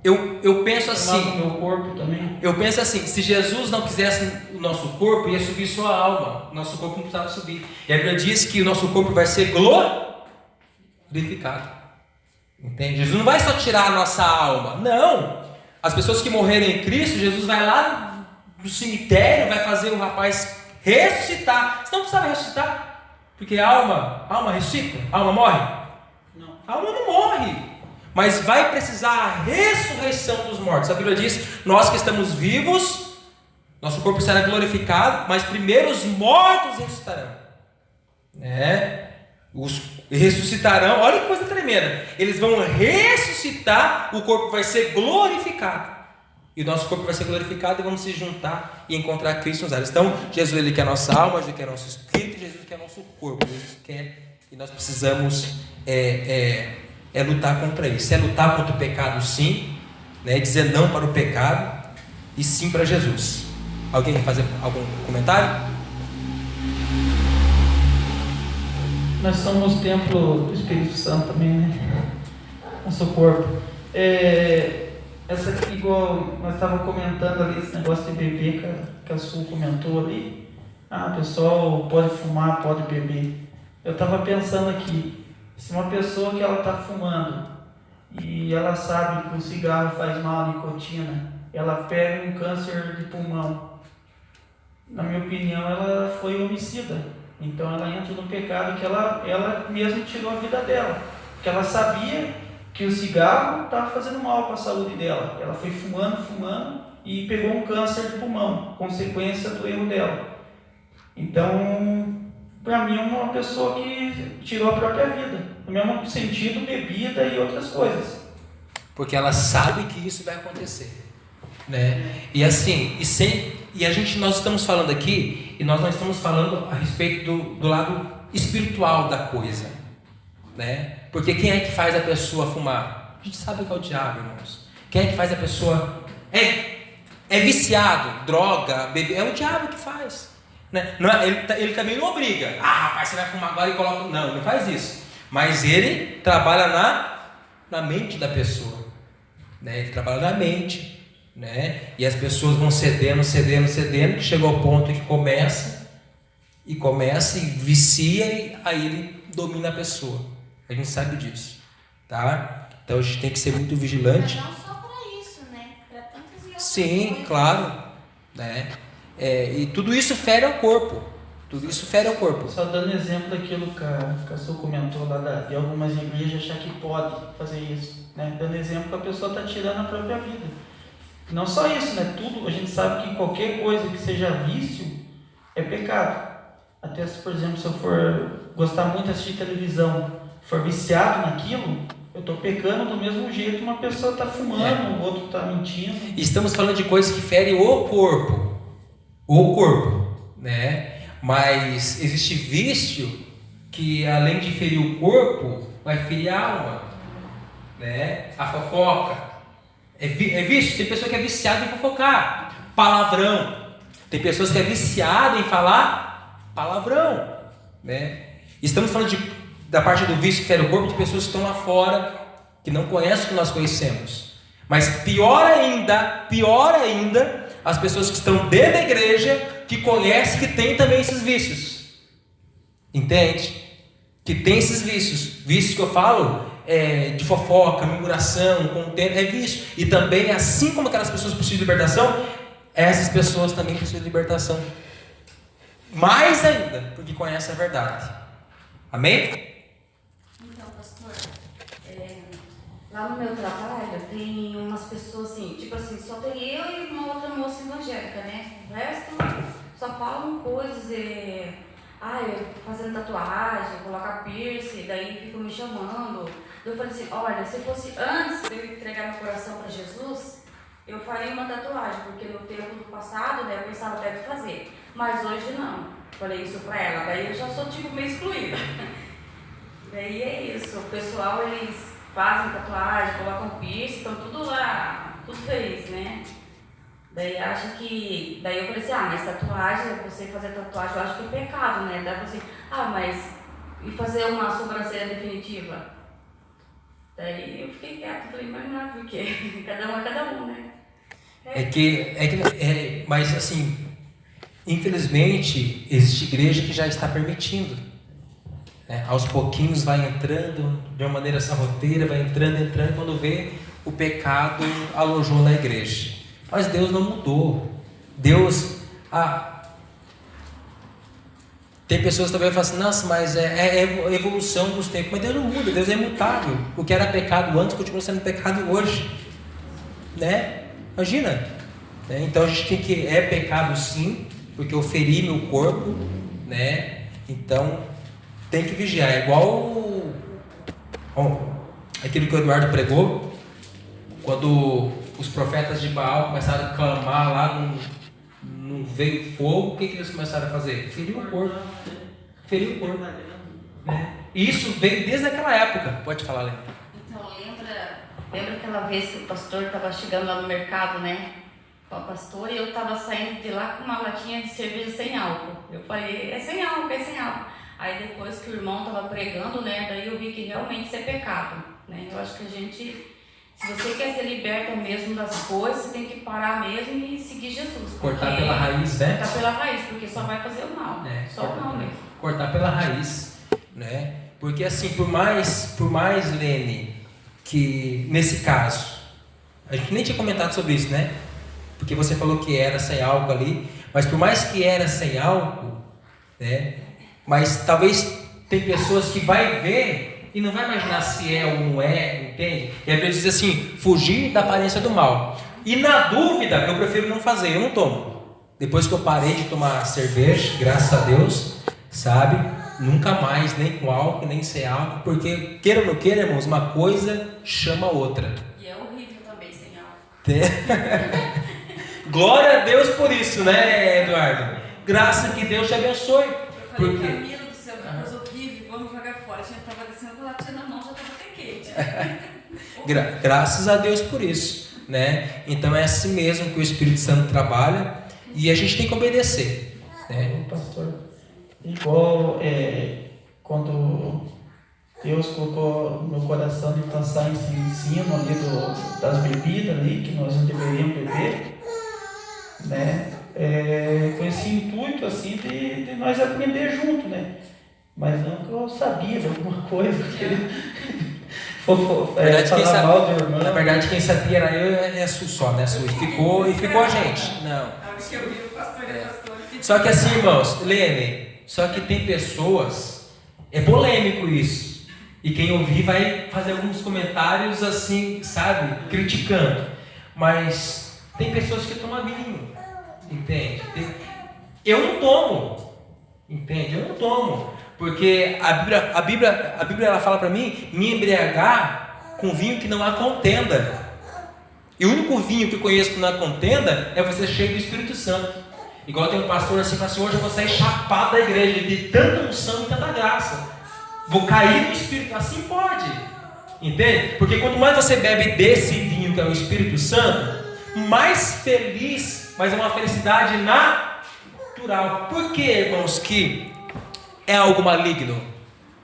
A: Eu penso assim.
C: Amar o meu corpo também.
A: Eu penso assim, se Jesus não quisesse o nosso corpo, ia subir sua alma. O nosso corpo não precisava subir. E a Bíblia diz que o nosso corpo vai ser glorificado. Entende? Jesus não vai só tirar a nossa alma. Não. As pessoas que morrerem em Cristo, Jesus vai lá no cemitério, vai fazer o rapaz ressuscitar. Você não precisava ressuscitar? Porque a alma ressuscita? A alma morre?
C: Não.
A: A alma não morre. Mas vai precisar a ressurreição dos mortos. A Bíblia diz, nós que estamos vivos, nosso corpo será glorificado, mas primeiro os mortos ressuscitarão. Os ressuscitarão, olha que coisa tremenda. Eles vão ressuscitar, o corpo vai ser glorificado. E o nosso corpo vai ser glorificado e vamos se juntar e encontrar Cristo nos ares. Então, Jesus ele quer a nossa alma, Jesus quer nosso espírito, Jesus quer nosso corpo. Jesus quer, e nós precisamos lutar contra isso. É lutar contra o pecado, sim, né? Dizer não para o pecado e sim para Jesus. Alguém quer fazer algum comentário?
C: Nós somos templo do Espírito Santo também, né? Nosso corpo. Essa aqui, igual nós estávamos comentando ali, esse negócio de beber que a Sul comentou ali. O pessoal pode fumar, pode beber. Eu estava pensando aqui, se uma pessoa que ela está fumando e ela sabe que o cigarro faz mal à nicotina, ela pega um câncer de pulmão. Na minha opinião, ela foi homicida. Então ela entra no pecado que ela mesma tirou a vida dela. Porque ela sabia que o cigarro estava fazendo mal para a saúde dela. Ela foi fumando e pegou um câncer de pulmão, consequência do erro dela. Então, para mim é uma pessoa que tirou a própria vida. No mesmo sentido, bebida e outras coisas.
A: Porque ela sabe que isso vai acontecer, né? E assim, nós estamos falando aqui, e nós não estamos falando a respeito do lado espiritual da coisa, né? Porque quem é que faz a pessoa fumar? A gente sabe que é o diabo, irmãos. Quem é que faz a pessoa... É viciado, droga, bebê, é o diabo que faz, né? Não, ele também não obriga. Rapaz, você vai fumar agora e coloca... Não, ele não faz isso. Mas ele trabalha na mente da pessoa, né? Ele trabalha na mente, né? E as pessoas vão cedendo, que chega ao ponto que começa e vicia, e aí ele domina a pessoa. A gente sabe disso, tá? Então a gente tem que ser muito vigilante.
H: Mas não só para isso, né? Para tantas e outras
A: Sim,
H: coisas.
A: claro, né? E tudo isso fere ao corpo.
C: Só dando exemplo daquilo que a Su comentou lá de algumas igrejas achar que pode fazer isso, né? Dando exemplo que a pessoa está tirando a própria vida. Não só isso, né? Tudo, a gente sabe que qualquer coisa que seja vício é pecado. Até se, por exemplo, se eu for gostar muito de assistir televisão, for viciado naquilo, eu estou pecando do mesmo jeito que uma pessoa está fumando, o outro está mentindo.
A: Estamos falando de coisas que ferem o corpo, né? Mas existe vício que, além de ferir o corpo, vai ferir a alma, né? A fofoca é vício. Tem pessoa que é viciada em fofocar, palavrão. Tem pessoas que é viciada em falar palavrão, né? Estamos falando da parte do vício que fere o corpo, de pessoas que estão lá fora, que não conhecem o que nós conhecemos. Mas pior ainda, as pessoas que estão dentro da igreja, que conhecem, que tem também esses vícios. Entende? Que tem esses vícios. Vícios que eu falo de fofoca, murmuração, contenda, é vício. E também, assim como aquelas pessoas precisam de libertação, essas pessoas também precisam de libertação. Mais ainda, porque conhecem a verdade. Amém?
H: Então, pastor, lá no meu trabalho tem umas pessoas assim, tipo assim, só tem eu e uma outra moça evangélica, né? O resto só falam coisas, fazendo tatuagem, colocar piercing, daí ficam me chamando. Eu falei assim, olha, se fosse antes de eu entregar meu coração para Jesus, eu faria uma tatuagem, porque no tempo do passado, né, eu pensava até de fazer, mas hoje não. Falei isso pra ela, daí eu já sou tipo meio excluída. Daí é isso, o pessoal eles fazem tatuagem, colocam piercing, estão tudo lá, tudo feliz, né? Daí eu falei assim, mas tatuagem, você fazer tatuagem, eu acho que é pecado, né? Daí eu falei assim, mas e fazer uma sobrancelha definitiva? Daí eu fiquei quieta, falei, mas não é porque cada um é cada um, né?
A: Mas assim, infelizmente, existe igreja que já está permitindo. né? Aos pouquinhos vai entrando de uma maneira sarroteira, vai entrando, quando vê, o pecado alojou na igreja. Mas Deus não mudou. Deus, tem pessoas que também falam assim, nossa, mas é evolução dos tempos. Mas Deus não muda, Deus é imutável. O que era pecado antes continua sendo pecado hoje, né? Imagina, né? Então a gente tem que, é pecado sim, porque eu feri meu corpo, né? Então tem que vigiar. É igual aquilo que o Eduardo pregou, quando os profetas de Baal começaram a clamar lá, não veio fogo, o que eles começaram a fazer? Ferir o corpo. Né? E isso veio desde aquela época. Pode falar, Lena.
H: Então, lembra aquela vez que o pastor estava chegando lá no mercado, né? Com a pastora, e eu estava saindo de lá com uma latinha de cerveja sem álcool. Eu falei, é sem álcool. Aí depois que o irmão estava pregando, né? Daí eu vi que realmente isso é pecado, né? Eu acho que a gente, se você quer ser liberta mesmo das coisas, você tem que parar mesmo e seguir Jesus.
A: Cortar pela raiz, né?
H: Cortar pela raiz, porque só vai fazer o mal. Só o mal mesmo.
A: Cortar pela raiz, né? Porque assim, por mais, Lene, que nesse caso, a gente nem tinha comentado sobre isso, né? Porque você falou que era sem álcool ali, mas por mais que era sem álcool, né? Mas talvez tem pessoas que vai ver e não vai imaginar se é ou não é, entende? E a Bíblia diz assim, fugir da aparência do mal. E na dúvida, eu prefiro não fazer, eu não tomo. Depois que eu parei de tomar cerveja, graças a Deus, sabe? Nunca mais, nem com álcool, nem sem álcool, porque, queira ou não queira, irmãos, uma coisa chama a outra.
H: E é horrível também sem álcool.
A: Glória a Deus por isso, né, Eduardo? Graças que Deus te abençoe.
H: Eu falei, Camila do céu, que coisa horrível, vamos jogar fora. A gente estava descendo com a latinha na mão, já estava até quente.
A: Graças a Deus por isso, né? Então é assim mesmo que o Espírito Santo trabalha e a gente tem que obedecer, né?
C: Pastor, igual quando Deus colocou no meu coração de passar esse ensino ali das bebidas ali, que nós não deveríamos beber, né? Com esse intuito assim de nós aprender junto, né? Mas não que eu sabia de alguma coisa que ele falar mal do irmão.
A: Na verdade, quem sabia era eu e a Su só, né, Su? E ficou a gente. Não.
H: Acho que eu vi o pastor e a pastora.
A: Só que assim, irmãos, Lene, só que tem pessoas, é polêmico isso. E quem ouvir vai fazer alguns comentários assim, sabe? Criticando. Mas tem pessoas que tomam vinho. Entende? Eu não tomo. Entende? Eu não tomo. Porque a Bíblia ela fala para mim, me embriagar com vinho que não há contenda. E o único vinho que eu conheço que não há contenda é você cheio do Espírito Santo. Igual tem um pastor assim, fala assim, hoje eu vou sair chapado da igreja de tanta unção e tanta graça. Vou cair no Espírito, assim pode. Entende? Porque quanto mais você bebe desse vinho que é o Espírito Santo, mais feliz, mas é uma felicidade natural. Por que, irmãos, que é algo maligno?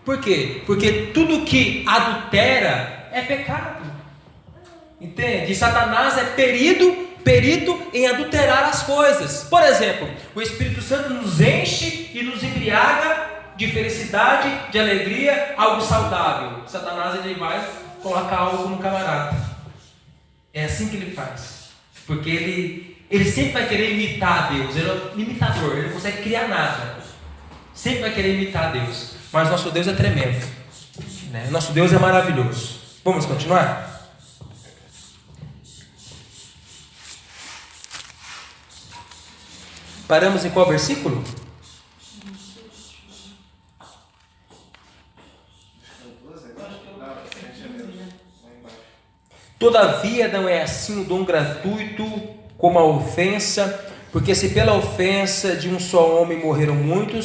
A: Por quê? Porque tudo que adultera é pecado. Entende? E Satanás é perito em adulterar as coisas. Por exemplo, o Espírito Santo nos enche e nos embriaga de felicidade, de alegria, algo saudável. Satanás ele vai colocar algo no camarada. É assim que ele faz. Porque ele sempre vai querer imitar a Deus. Ele é um imitador, ele não consegue criar nada. Sempre vai querer imitar a Deus. Mas nosso Deus é tremendo, né? Nosso Deus é maravilhoso. Vamos continuar? Paramos em qual versículo? Todavia não é assim o dom gratuito como a ofensa, porque se pela ofensa de um só homem morreram muito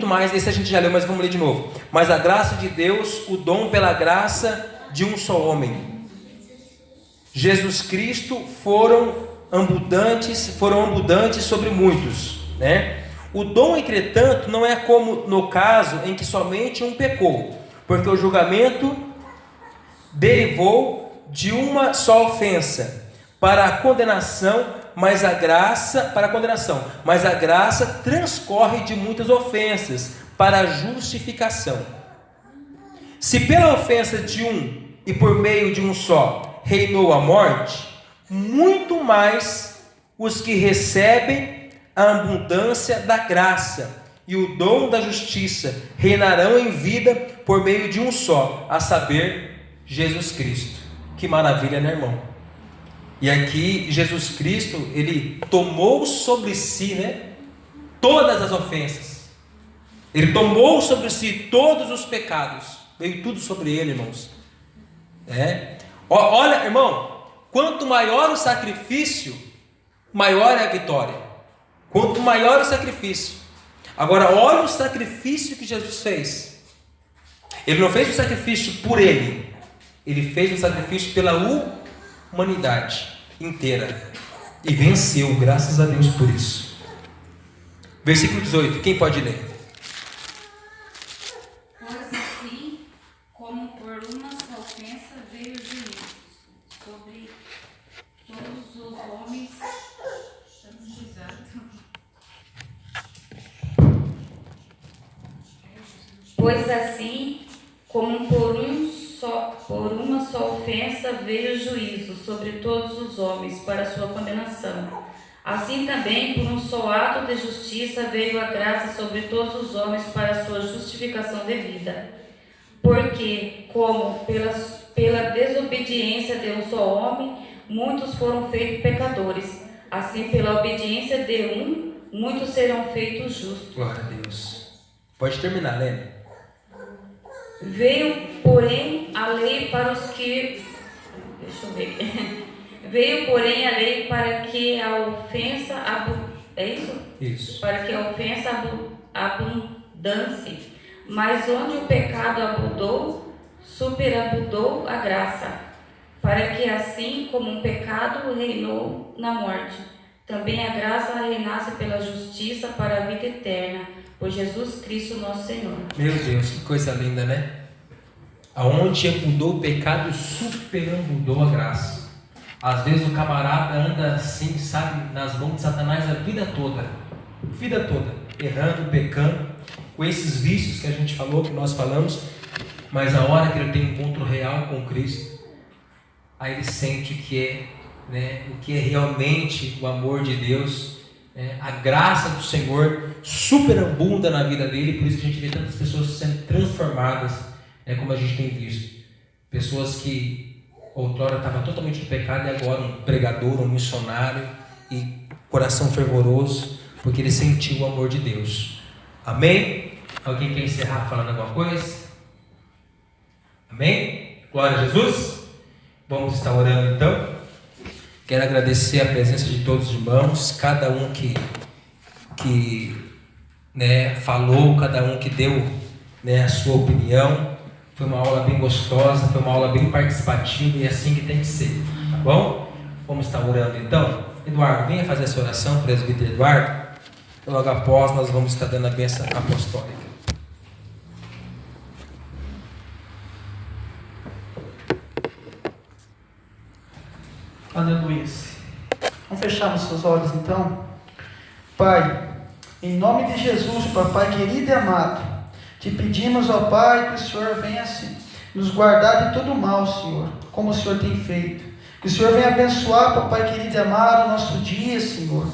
A: mais, esse a gente já leu, mas vamos ler de novo. Mas a graça de Deus, o dom pela graça de um só homem, Jesus Cristo, foram abundantes sobre muitos, né? O dom, entretanto, não é como no caso em que somente um pecou, porque o julgamento derivou de uma só ofensa para a condenação mas a graça, para a condenação, mas a graça transcorre de muitas ofensas para a justificação. Se pela ofensa de um e por meio de um só reinou a morte, muito mais os que recebem a abundância da graça e o dom da justiça reinarão em vida por meio de um só, a saber, Jesus Cristo. Que maravilha, né, irmão? E aqui Jesus Cristo, ele tomou sobre si, né, todas as ofensas. Ele tomou sobre si todos os pecados. Veio tudo sobre ele, irmãos. Olha, irmão, quanto maior o sacrifício, maior é a vitória. Quanto maior o sacrifício. Agora, olha o sacrifício que Jesus fez. Ele não fez o sacrifício por ele. Ele fez o sacrifício pela humanidade inteira. E venceu, graças a Deus por isso. Versículo 18, quem pode ler?
H: Pois assim, como por uma só ofensa veio o juízo sobre todos os homens. Pois assim, como por uma só ofensa veio o juízo sobre todos os homens para sua condenação, assim também por um só ato de justiça veio a graça sobre todos os homens para sua justificação devida. Porque, como pela desobediência de um só homem, muitos foram feitos pecadores, assim pela obediência de um, muitos serão feitos justos.
A: Glória a Deus. Pode terminar, né?
H: Veio, porém, a lei para os que... Deixa eu ver aqui. Veio, porém, a lei para que a ofensa... É isso?
A: Isso.
H: Para que a ofensa abundasse. Mas onde o pecado abundou, superabundou a graça. Para que assim como o pecado reinou na morte, também a graça reinasse pela justiça para a vida eterna, por Jesus Cristo nosso Senhor.
A: Meu Deus, que coisa linda, né? Aonde abundou o pecado, superabundou a graça. Às vezes o camarada anda assim, sabe, nas mãos de Satanás a vida toda, errando, pecando, com esses vícios que a gente falou, que nós falamos, mas a hora que ele tem um encontro real com Cristo, aí ele sente o que é realmente o amor de Deus, a graça do Senhor superabunda na vida dele, por isso que a gente vê tantas pessoas sendo transformadas, como a gente tem visto. Pessoas que outrora estavam totalmente no pecado e agora um pregador, um missionário e coração fervoroso, porque ele sentiu o amor de Deus. Amém? Alguém quer encerrar falando alguma coisa? Amém? Glória a Jesus. Vamos estar orando então. Quero agradecer a presença de todos os irmãos, cada um que falou, cada um que deu a sua opinião. Foi uma aula bem gostosa, foi uma aula bem participativa e é assim que tem que ser, tá bom? Vamos estar orando então. Eduardo, venha fazer essa oração, presbítero Eduardo. Logo após nós vamos estar dando a bênção apostólica.
C: Aleluia. Vamos fechar os seus olhos então. Pai, em nome de Jesus, Papai querido e amado, te pedimos, ó Pai, que o Senhor venha assim, nos guardar de todo mal, Senhor, como o Senhor tem feito. Que o Senhor venha abençoar, Papai querido e amado, o nosso dia, Senhor.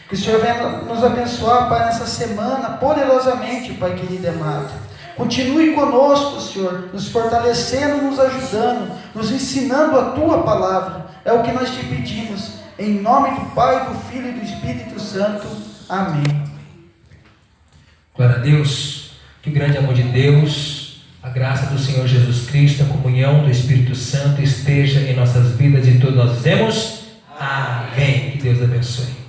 C: Que o Senhor venha nos abençoar, Pai, nessa semana, poderosamente, Pai querido e amado. Continue conosco, Senhor, nos fortalecendo, nos ajudando, nos ensinando a Tua palavra. É o que nós te pedimos, em nome do Pai, do Filho e do Espírito Santo. Amém.
A: Glória a Deus. Que o grande amor de Deus, a graça do Senhor Jesus Cristo, a comunhão do Espírito Santo esteja em nossas vidas e todos nós dizemos amém. Que Deus abençoe.